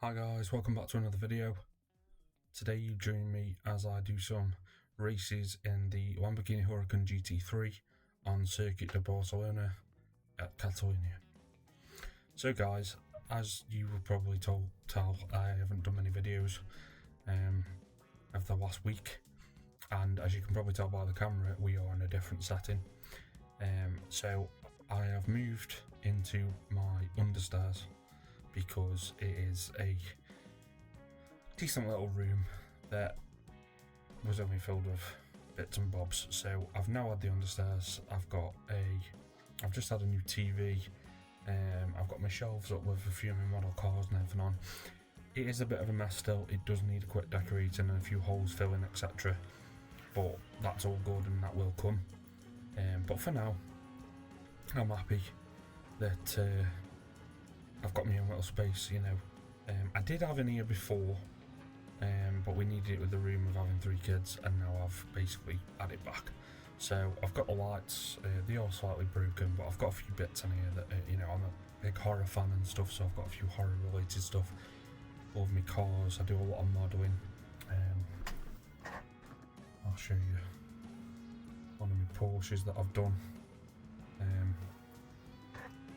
Hi guys, welcome back to another video. Today you join me as I do some races in the Lambo Huracan GT3 on Circuit de Barcelona at Catalunya. So guys, as you will probably tell, I haven't done many videos of the last week, and as you can probably tell by the camera, we are in a different setting. So I have moved into my understairs because it is a decent little room that was only filled with bits and bobs. So I've now had the understairs. I've just had a new TV. I've got my shelves up with a few of my model cars and everything on. It is a bit of a mess still. It does need a quick decorating and a few holes filling, etc. But that's all good and that will come. But for now, I'm happy that I've got my own little space, you know. I did have an here before, but we needed it with the room of having 3 kids, and now I've basically had it back. So I've got the lights, they are slightly broken, but I've got a few bits in here that, you know, I'm a big horror fan and stuff, so I've got a few horror related stuff. All of my cars, I do a lot of modelling. I'll show you one of my Porsches that I've done.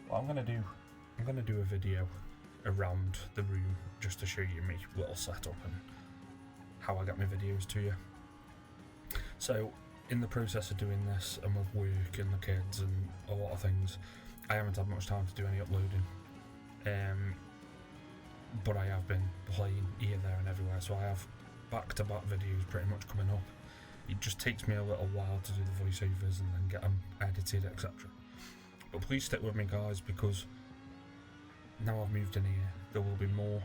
What I'm going to do a video around the room just to show you my little setup and how I get my videos to you. So in the process of doing this, and with work and the kids and a lot of things, I haven't had much time to do any uploading, but I have been playing here, there and everywhere, so I have back-to-back videos pretty much coming up. It just takes me a little while to do the voiceovers and then get them edited, etc. But please stick with me guys, because now I've moved in here, there will be more.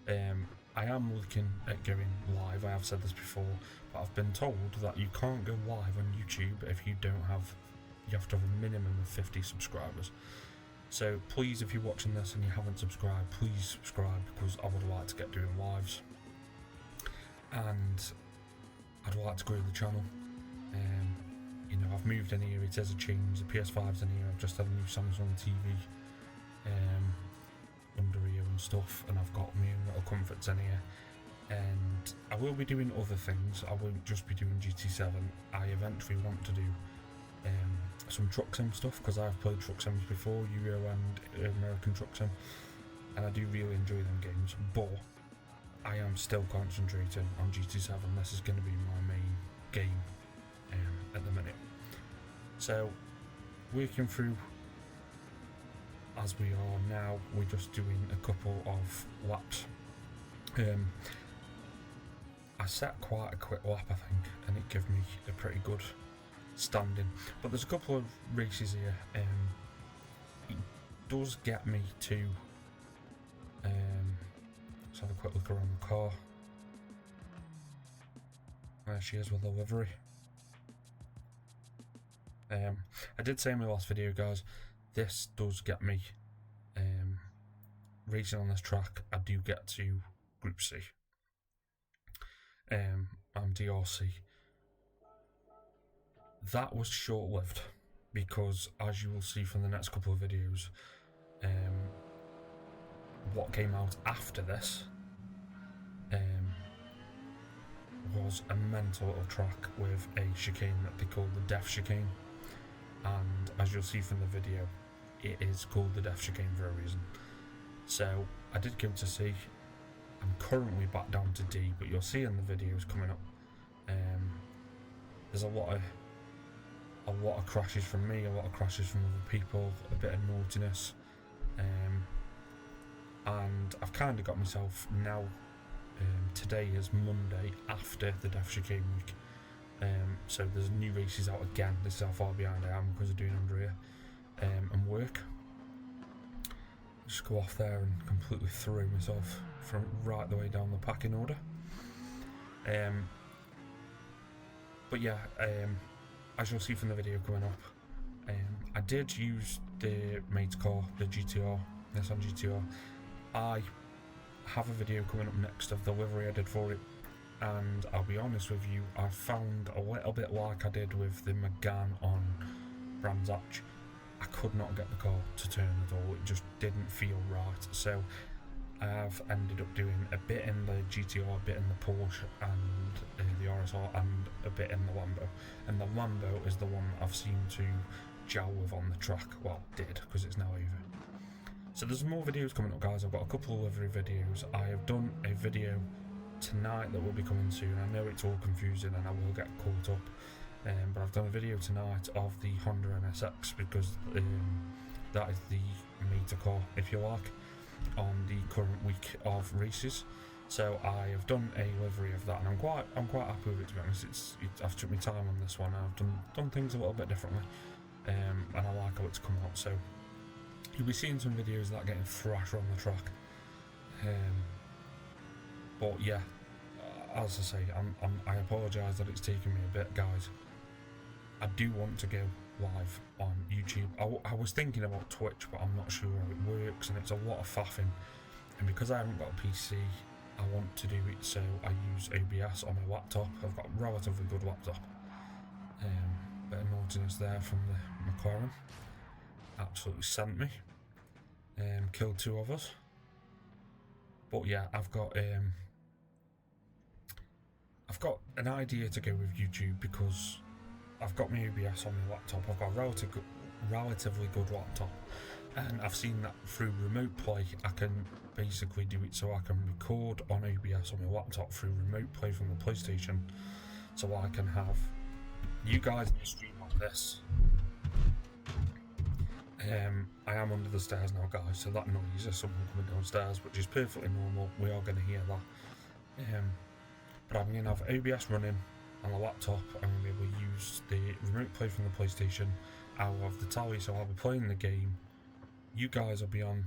I am looking at going live. I have said this before, but I've been told that you can't go live on YouTube if you don't have, you have to have a minimum of 50 subscribers. So please, if you're watching this and you haven't subscribed, please subscribe, because I would like to get doing lives, and I'd like to grow the channel. You know, I've moved in here, it is a change, the PS5's in here, I've just had a new Samsung TV under here and stuff, and I've got my own little comforts in here, and I will be doing other things. I won't just be doing GT7. I eventually want to do some truck sim stuff, because I've played truck sims before, Euro and American truck sim, and I do really enjoy them games, but I am still concentrating on GT7. This is going to be my main game at the minute. So working through as we are now, we're just doing a couple of laps. I set quite a quick lap, I think, and it gave me a pretty good standing. But there's a couple of races here. It does get me to. Let's have a quick look around the car. There she is with the livery. I did say in my last video, guys, this does get me racing on this track. I do get to Group C. I'm DRC. That was short-lived, because as you will see from the next couple of videos, what came out after this was a mental little track with a chicane that they call the Death Chicane, and as you'll see from the video, it is called the Death Chicane for a reason. So I did go to C. I'm currently back down to D, but you'll see in the videos coming up, there's a lot of crashes from me, a lot of crashes from other people, a bit of naughtiness, and I've kind of got myself now. Today is Monday after the Death Chicane week, so there's new races out again. This is how far behind I am because of doing under here and work. Just go off there and completely throw myself from right the way down the packing order. But yeah, as you'll see from the video coming up, I did use the mate's car, the GTR, Nissan GTR. I have a video coming up next of the livery I did for it, and I'll be honest with you, I found a little bit like I did with the Megane on Brands Hatch, I could not get the car to turn at all. It just didn't feel right. So I have ended up doing a bit in the GTR, a bit in the Porsche and the RSR, and a bit in the Lambo. And the Lambo is the one that I've seemed to gel with on the track. Well, did, because it's now over. So there's more videos coming up, guys. I've got a couple of livery videos. I have done a video tonight that will be coming soon. I know it's all confusing and I will get caught up. But I've done a video tonight of the Honda NSX because that is the meter car, if you like, on the current week of races. So I have done a livery of that, and I'm quite happy with it, to be honest. I've took my time on this one. I've done things a little bit differently, and I like how it's come out. So you'll be seeing some videos of that getting thrashed on the track. But yeah, as I say, I apologise that it's taken me a bit, guys. I do want to go live on YouTube. I was thinking about Twitch, but I'm not sure how it works, and it's a lot of faffing. And because I haven't got a PC, I want to do it, so I use OBS on my laptop. I've got a relatively good laptop. Bit of naughtiness there from the McLaren. Absolutely sent me. Killed 2 of us. But yeah, I've got an idea to go with YouTube because I've got my OBS on my laptop. I've got a relatively good laptop, and I've seen that through remote play I can basically do it so I can record on OBS on my laptop through remote play from the PlayStation, so I can have you guys in the stream on this. I am under the stairs now, guys, so that noise is someone coming downstairs, which is perfectly normal. We are going to hear that. But I'm going to have OBS running on the laptop. I'm going to be able to use the remote play from the PlayStation. I'll have the tally, so I'll be playing the game. You guys will be on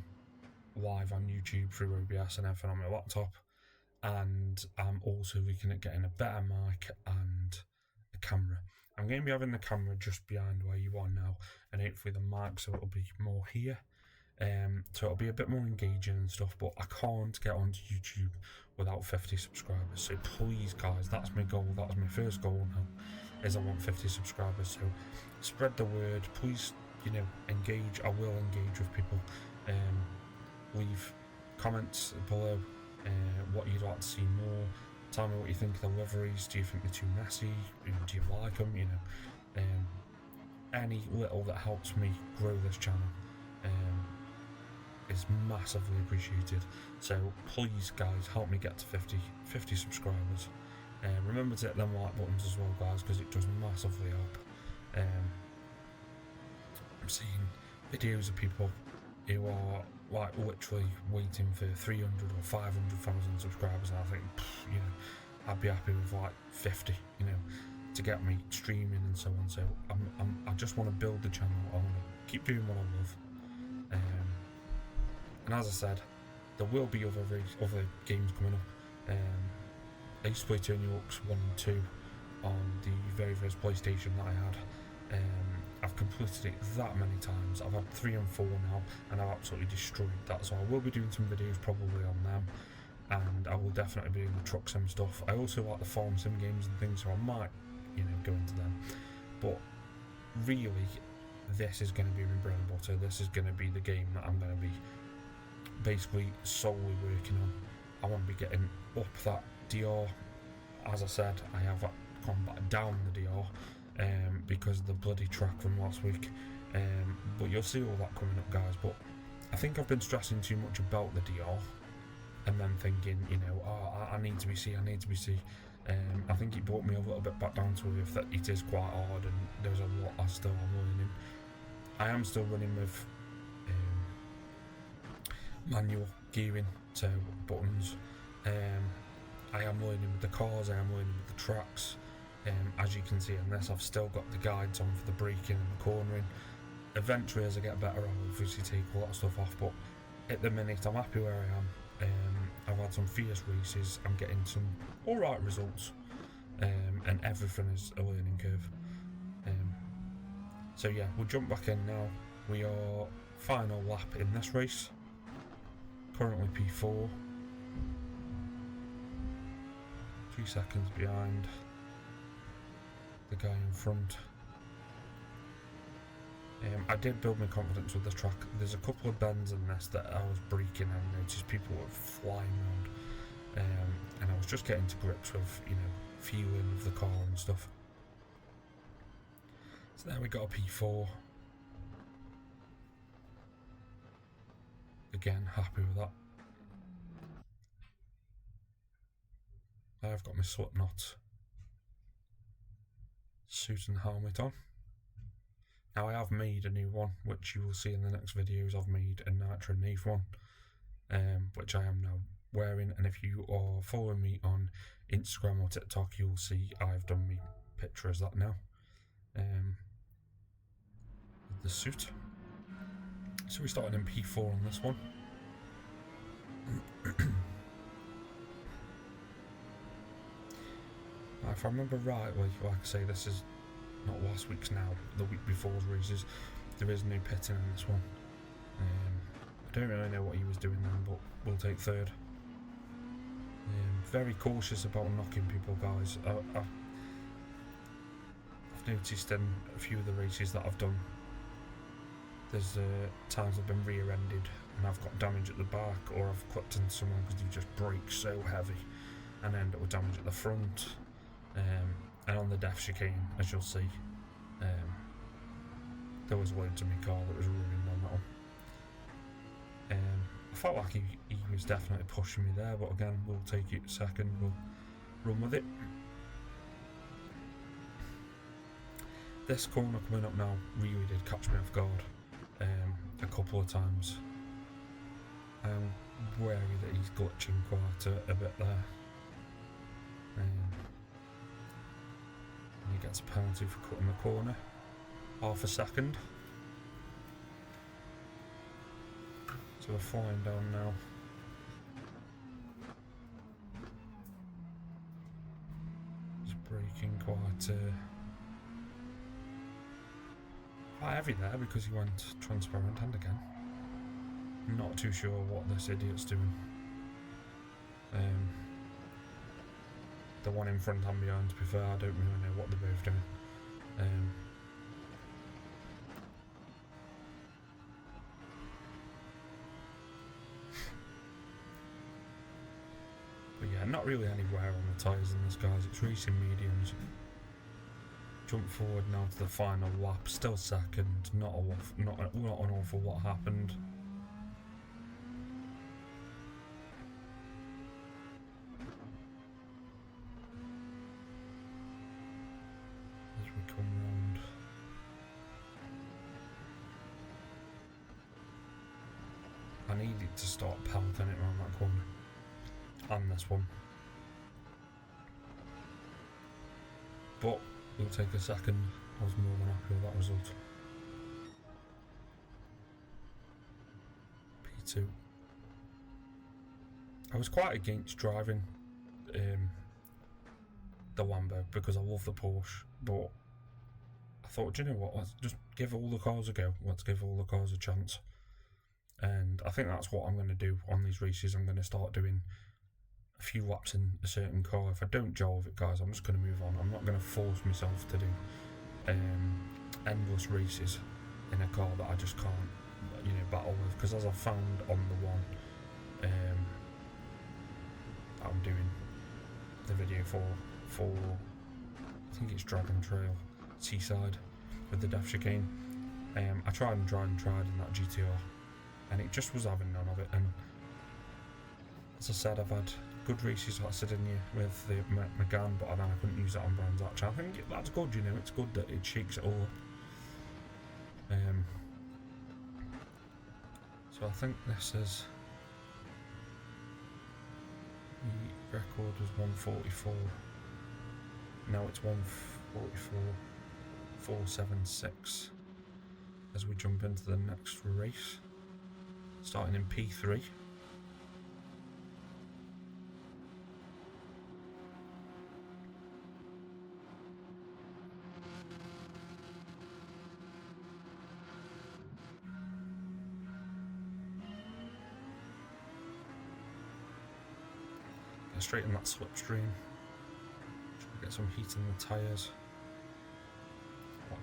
live on YouTube through OBS and everything on my laptop. And I'm also looking at getting a better mic and a camera. I'm going to be having the camera just behind where you are now, and hopefully the mic, so it'll be more here. So it'll be a bit more engaging and stuff, but I can't get onto YouTube without 50 subscribers. So please, guys, that's my goal. That's my first goal now, is I want 50 subscribers. So spread the word, please. Engage. I will engage with people. Leave comments below. What you'd like to see more. Tell me what you think of the liveries. Do you think they're too messy? Do you like them? Any little that helps me grow this channel is massively appreciated. So please, guys, help me get to 50 subscribers. Remember to hit them like buttons as well, guys, because it does massively help. I'm seeing videos of people who are like literally waiting for 300 or 500,000 subscribers, and I think, I'd be happy with like 50, to get me streaming and so on. So I just want to build the channel. I want to keep doing what I love. And as I said, there will be other games coming up. I used to play Tony Hawk's 1 and 2 on the very first PlayStation that I had. I've completed it that many times. I've had 3 and 4 now, and I've absolutely destroyed that. So I will be doing some videos probably on them, and I will definitely be doing the truck sim stuff. I also like the farm sim games and things, so I might, go into them. But really, this is going to be my bread and butter. This is going to be the game that I'm going to be basically solely working on. I want to be getting up that DR. As I said, I have gone back down the DR because of the bloody track from last week. But you'll see all that coming up, guys. But I think I've been stressing too much about the DR, and then thinking, I need to be C, I need to be C. I think it brought me a little bit back down to earth that it is quite hard, and there's a lot I still am learning. I am still running with manual gearing, so buttons. I am learning with the cars, I am learning with the tracks. As you can see in this, I've still got the guides on for the braking and the cornering. Eventually, as I get better, I'll obviously take all that stuff off, but at the minute I'm happy where I am. I've had some fierce races, I'm getting some alright results, and everything is a learning curve. So yeah, we'll jump back in now. We are final lap in this race, currently P4, 3 seconds behind the guy in front. I did build my confidence with the track. There's a couple of bends in this that I was braking and I noticed people were flying around, and I was just getting to grips with, you know, feeling of the car and stuff. So there we got a P4. Again, happy with that. I've got my Slipknot suit and helmet on. Now I have made a new one, which you will see in the next videos. I've made a Nitro Nave one, which I am now wearing, and if you are following me on Instagram or TikTok, you'll see I've done me picture as that now, with the suit. So we started in P4 on this one. If I remember rightly, like I say, this is not last week's now, the week before's races. There is no pitting in this one. I don't really know what he was doing then, but we'll take third. Very cautious about knocking people, guys. I've noticed in a few of the races that I've done, there's times I've been rear-ended and I've got damage at the back, or I've clipped into someone because they just brake so heavy and end up with damage at the front. And on the death chicane, as you'll see, there was loads of my car that was ruined on that one. I felt like he was definitely pushing me there, but again, we'll take it second, we'll run with it. This corner coming up now really did catch me off guard a couple of times. I'm wary that he's glitching quite a bit there. And he gets a penalty for cutting the corner, half a second. So we're flying down now. He's braking quite heavy there because he went transparent, and again, I'm not too sure what this idiot's doing. The one in front and behind, to be fair, I don't really know what they're both doing. But yeah, not really any wear on the tyres in this, guys. It's racing mediums. Jump forward now to the final lap, still second. Not an awful lot happened. As we come round, I needed to start pelting it around that corner, and this one, but we'll take a second. I was more than happy with that result. P2. I was quite against driving the Lambo because I love the Porsche, but I thought, do you know what, let's just give all the cars a go. Let's give all the cars a chance. And I think that's what I'm going to do on these races. I'm going to start doing a few laps in a certain car. If I don't gel with it, guys, I'm just going to move on. I'm not going to force myself to do endless races in a car that I just can't, you know, battle with. Because as I found on the one I'm doing the video for I think it's Dragon Trail Seaside with the death chicane, I tried in that GTR, and it just was having none of it. And as I said, I've had good races like Sardinia with the Megane, but then I couldn't use that on Brands Hatch. I think that's good, you know, it's good that it shakes it all up. So I think this is, the record was 144, now it's 144.476 as we jump into the next race, starting in P3. Get straight in that slipstream, try to get some heat in the tyres.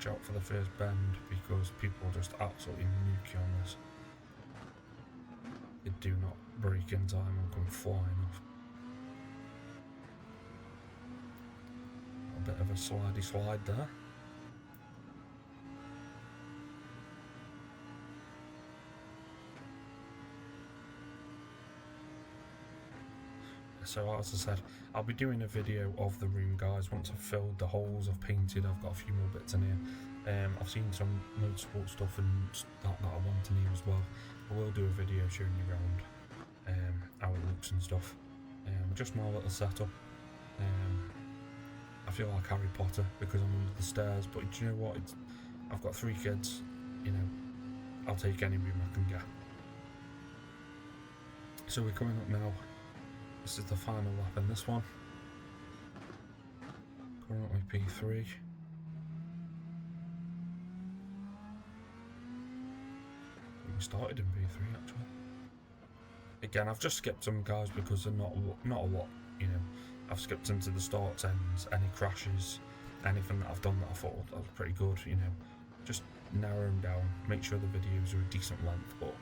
watch out for the first bend because people just absolutely nuke you on this. You do not brake in time and come flying off. A bit of a slidey slide there. So as I said, I'll be doing a video of the room, guys, once I've filled the holes, I've painted, I've got a few more bits in here. I've seen some motorsport stuff and that I want in here as well. I will do a video showing you around how it looks and stuff. Just my little setup. I feel like Harry Potter because I'm under the stairs, but do you know what? I've got 3 kids, you know, I'll take any room I can get. So we're coming up now. This is the final lap in this one. Currently P3. We started in P3 actually. Again, I've just skipped them, guys, because they're not a lot, you know. I've skipped them to the starts, ends, any crashes, anything that I've done that I thought that was pretty good, you know. Just narrow them down, make sure the videos are a decent length, but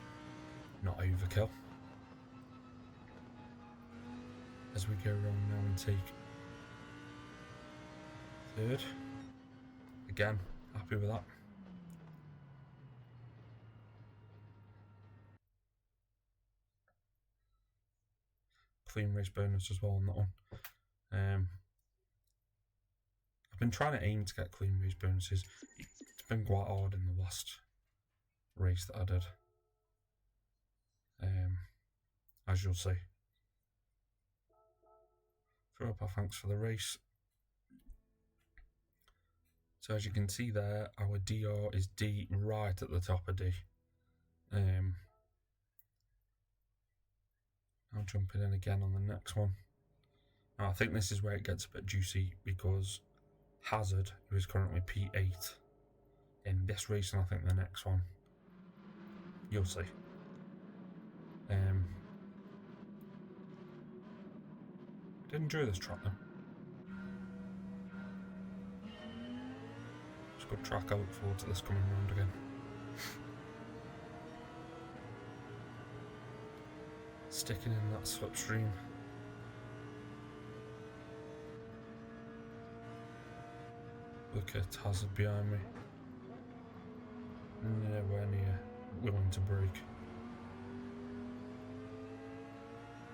not overkill. As we go around now and take 3rd. Again, happy with that. Clean race bonus as well on that one. I've been trying to aim to get clean race bonuses. It's been quite hard in the last race that I did. As you'll see. Throw up our thanks for the race. So as you can see there, our DR is D right at the top of D. I'll jump in again on the next one. Now, I think this is where it gets a bit juicy because Hazard, who is currently P8 in this race, and I think the next one, you'll see. I did enjoy this track though. It's a good track. I look forward to this coming round again. Sticking in that slipstream. Look at Hazard behind me. Nowhere near willing to brake.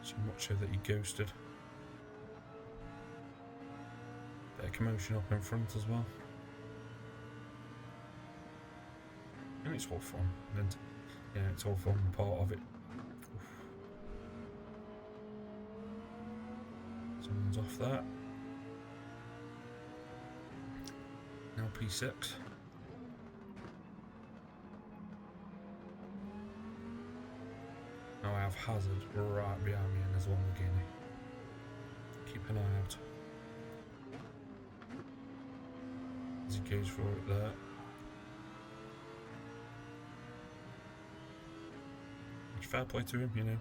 So much so that he ghosted. Bit of commotion up in front as well. And it's all fun. And yeah, it's all fun, part of it. Someone's off there. Now P6. Now I have Hazard right behind me in his Lamborghini. Keep an eye out. As he goes for it there. Fair play to him, you know.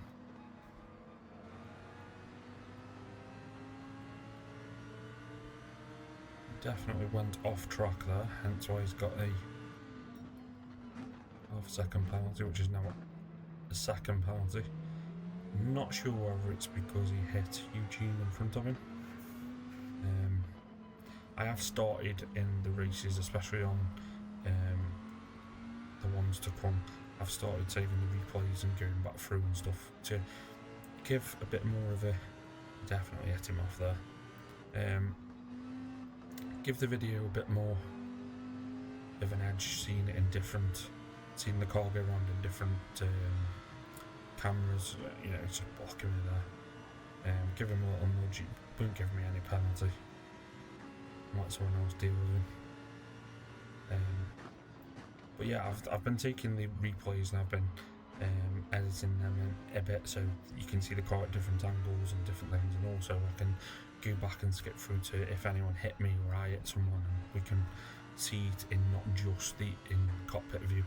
Definitely went off track there, hence why he's got a half-second penalty, which is now a second penalty. I'm not sure whether it's because he hit Eugene in front of him. I have started in the races, especially on the ones to come. I've started saving the replays and going back through and stuff to give a bit more of a, definitely hit him off there. Give the video a bit more of an edge, seeing it in different, seeing the car go around in different cameras, you know, just blocking me there. Give him a little nudge, he won't give me any penalty. Let someone else deal with him. But yeah, I've been taking the replays and I've been editing them a bit so you can see the car at different angles and different things, and also I can go back and skip through to if anyone hit me or I hit someone, and we can see it in not just the cockpit view,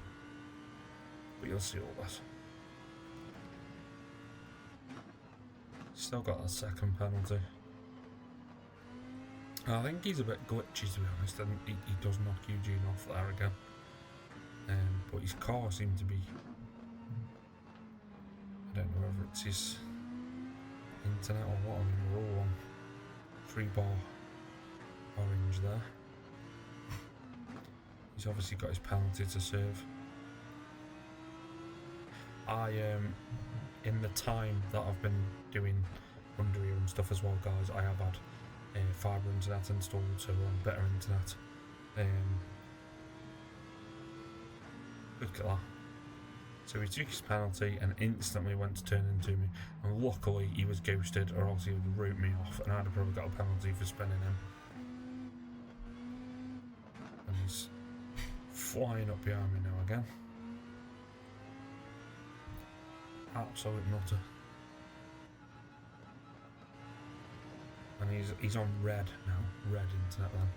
but you'll see all this. Still got a second penalty. I think he's a bit glitchy, to be honest, and he does knock Eugene off there again. But his car seemed to be... I don't know whether it's his internet or what. I mean, we're all on 3-bar orange there. He's obviously got his penalty to serve. In the time that I've been doing under here and stuff as well, guys, I have had fibre internet installed, so we're on better internet. Look at that. So he took his penalty and instantly went to turn into me, and luckily he was ghosted, or else he would have wrote me off and I'd have probably got a penalty for spinning him. And he's flying up behind me now again. Absolute nutter. And he's on red now, red internet then.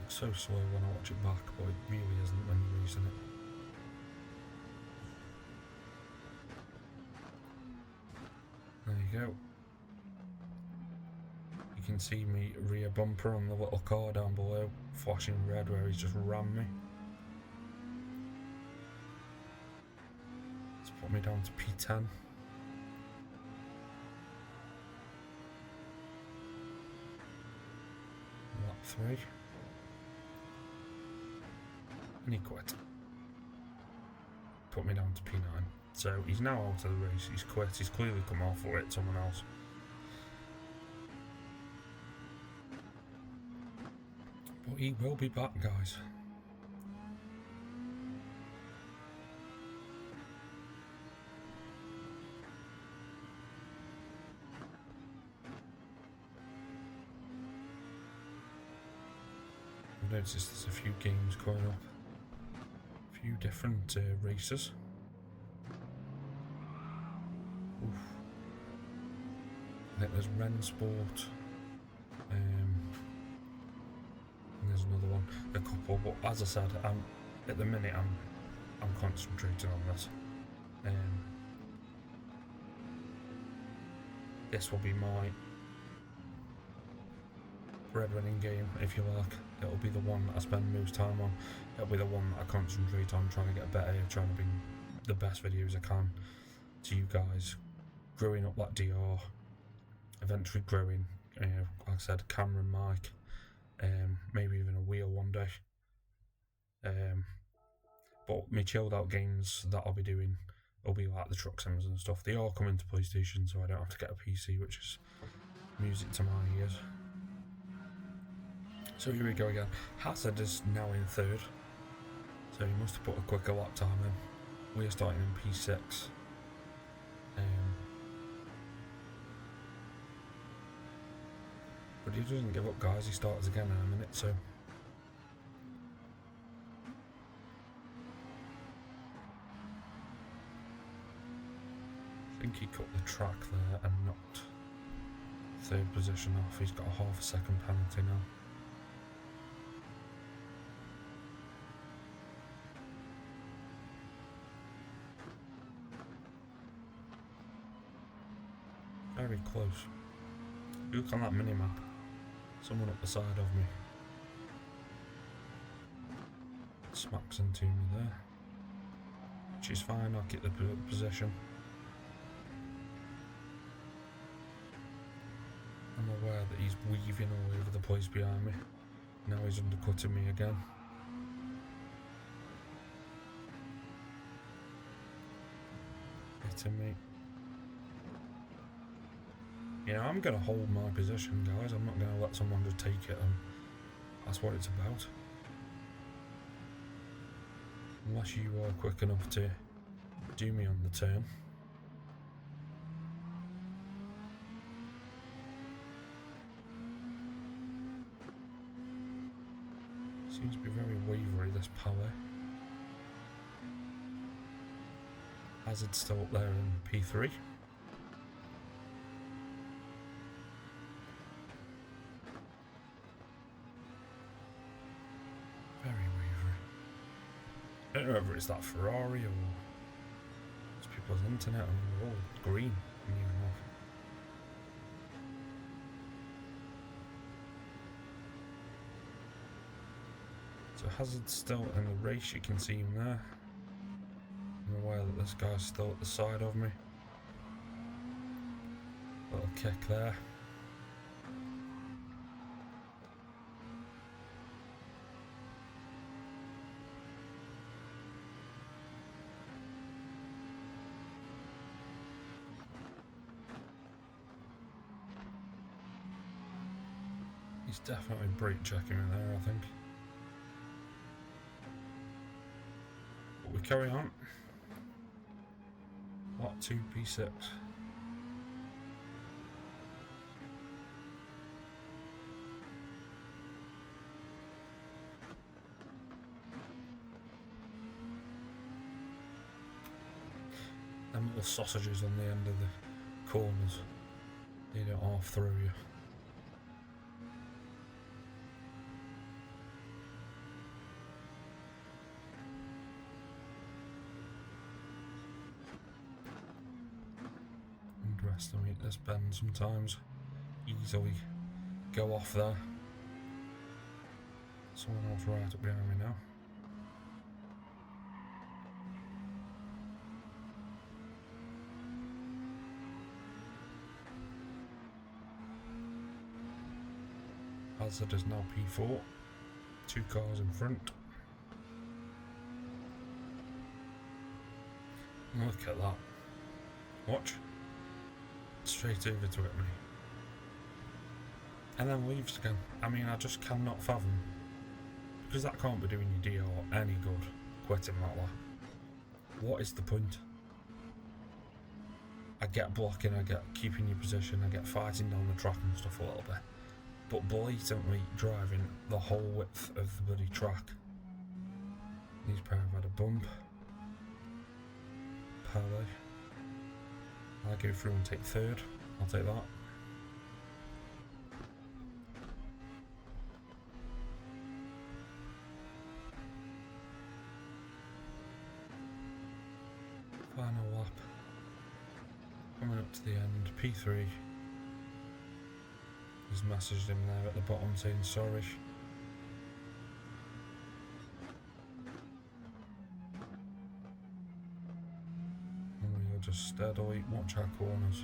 It's so slow when I watch it back, but it really isn't when you're racing it. There you go. You can see me rear bumper on the little car down below, flashing red where he's just rammed me. Let's put me down to P10. Lap 3. And he quit. Put me down to P9. So he's now out of the race, he's quit, he's clearly come off or hit someone else. But he will be back, guys. I've noticed there's a few games coming up. A few different races. Oof. I think there's Ren Sport, and there's another one, a couple. But as I said, at the minute I'm concentrating on this. This will be my breadwinning game, if you like. It'll be the one that I spend most time on. It'll be the one that I concentrate on, trying to get better, trying to bring the best videos I can to you guys. Growing up that DR, eventually growing, like I said, camera and mic, maybe even a wheel one day. But my chilled out games that I'll be doing will be like the truck sims and stuff. They all come into PlayStation, so I don't have to get a PC, which is music to my ears. So here we go again. Hazard is now in third, so he must have put a quicker lap time in. We're starting in P6. But he doesn't give up, guys. He starts again in a minute, so I think he cut the track there and knocked third position off. He's got a half a second penalty now. Very close. Look on that mini-map. Someone up the side of me smacks into me there, which is fine. I'll get the position. I'm aware that he's weaving all over the place behind me. Now he's undercutting me again. Hitting me. You know, I'm going to hold my position, guys. I'm not going to let someone just take it, and that's what it's about. Unless you are quick enough to do me on the turn. Seems to be very wavery, this power. Hazard's still up there in P3. I don't know whether it's that Ferrari or it's people's internet. I mean, they're all green near enough. So Hazard's still in the race, you can see him there. I'm aware that this guy's still at the side of me. Little kick there. He's definitely brake checking in there, I think. But we carry on. Lot 2 P6. Them little sausages on the end of the corners, they don't half through you. Underestimate this bend sometimes. Easily go off there. Someone else right up behind me now. Hazard is now P4. 2 cars in front. Look at that. Watch. Straight over to it, mate. And then leaves again. I mean, I just cannot fathom. Because that can't be doing your DR any good, quitting like that. What is the point? I get blocking, I get keeping your position, I get fighting down the track and stuff a little bit. But blatantly driving the whole width of the bloody track. These pair have had a bump. Pele. I'll go through and take third. I'll take that. Final lap. Coming up to the end. P3. He's messaged him there at the bottom saying sorry. And we'll just steadily watch our corners.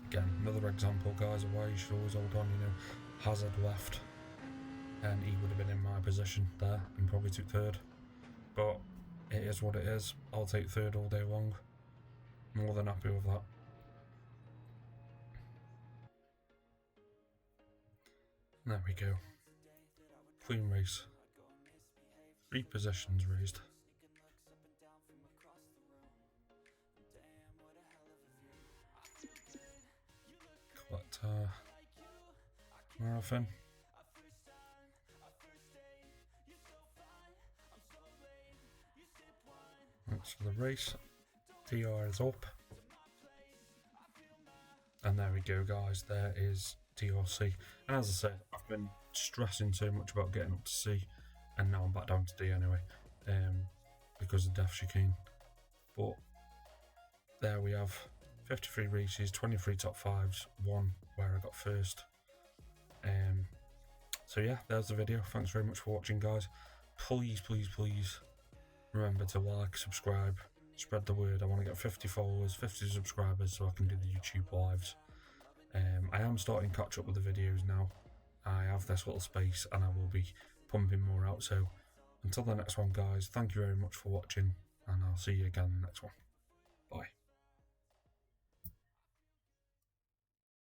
Again, another example, guys, of why you should always hold on. You know, Hazard left and he would have been in my position there and probably took third. But it is what it is. I'll take third all day long. More than happy with that. There we go. Clean race. 3 positions raised. Collect marathon. Thanks for the race. DR is up. And there we go, guys. There is DRC. And as I said, I've been stressing so much about getting up to C, and now I'm back down to D anyway, because of Death Chicane. But there we have 53 races, 23 top 5s, 1 where I got first. So yeah, there's the video. Thanks very much for watching, guys. Please, please, please remember to like, subscribe, spread the word. I want to get 50 followers, 50 subscribers so I can do the YouTube lives. I am starting to catch up with the videos now. I have this little space and I will be pumping more out. So until the next one, guys, thank you very much for watching, and I'll see you again in the next one.